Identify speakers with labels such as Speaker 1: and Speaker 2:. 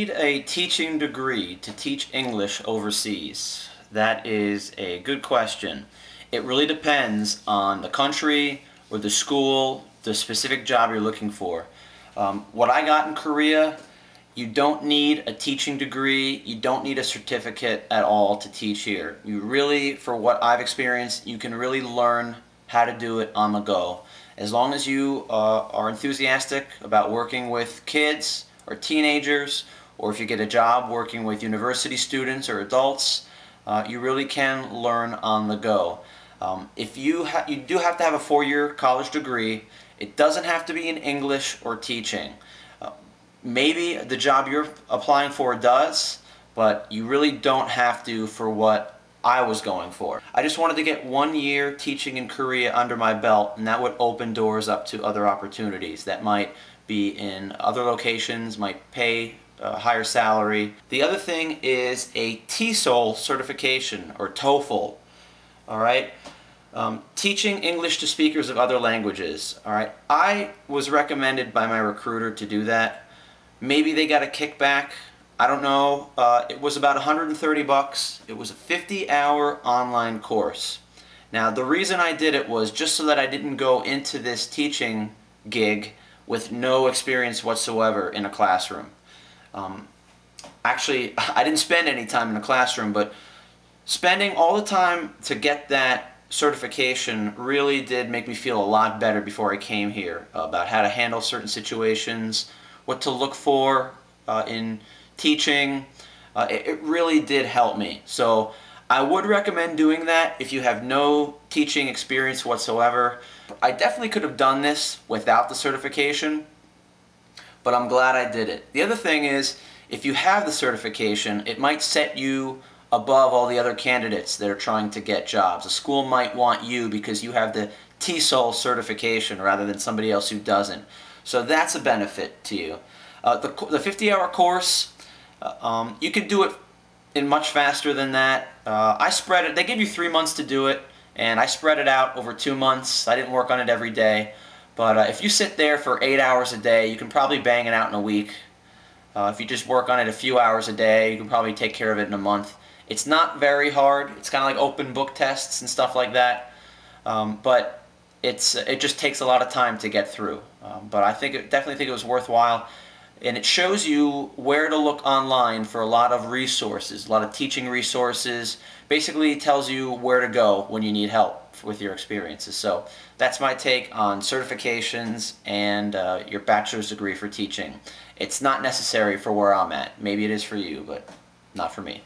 Speaker 1: need a teaching degree to teach English overseas? That is a good question. It really depends on the country or the school, the specific job you're looking for. What I got in Korea, you don't need a teaching degree, you don't need a certificate at all to teach here. You really, for what I've experienced, you can really learn how to do it on the go. As long as you are enthusiastic about working with kids or teenagers, or if you get a job working with university students or adults, you really can learn on the go. If you do have to have a 4-year college degree. It doesn't have to be in English or teaching. Maybe the job you're applying for does, but you really don't have to for what I was going for. I just wanted to get 1 year teaching in Korea under my belt, and that would open doors up to other opportunities that might be in other locations, might pay a higher salary. The other thing is a TESOL certification, or TOEFL. All right? Teaching English to speakers of other languages. All right? I was recommended by my recruiter to do that. Maybe they got a kickback. I don't know. It was about $130. It was a 50-hour online course. Now, the reason I did it was just so that I didn't go into this teaching gig with no experience whatsoever in a classroom. Actually, I didn't spend any time in a classroom, but spending all the time to get that certification really did make me feel a lot better before I came here about how to handle certain situations, what to look for in teaching. It really did help me. So I would recommend doing that if you have no teaching experience whatsoever. I definitely could have done this without the certification, but I'm glad I did it. The other thing is, if you have the certification, it might set you above all the other candidates that are trying to get jobs. A school might want you because you have the TESOL certification rather than somebody else who doesn't. So that's a benefit to you. The 50-hour course, you could do it in much faster than that. I spread it. They give you 3 months to do it, and I spread it out over 2 months. I didn't work on it every day. But if you sit there for 8 hours a day, you can probably bang it out in a week. If you just work on it a few hours a day, you can probably take care of it in a month. It's not very hard. It's kind of like open book tests and stuff like that. But it just takes a lot of time to get through. But I definitely think it was worthwhile. And it shows you where to look online for a lot of resources, a lot of teaching resources. Basically, it tells you where to go when you need help with your experiences. So that's my take on certifications and your bachelor's degree for teaching. It's not necessary for where I'm at. Maybe it is for you, but not for me.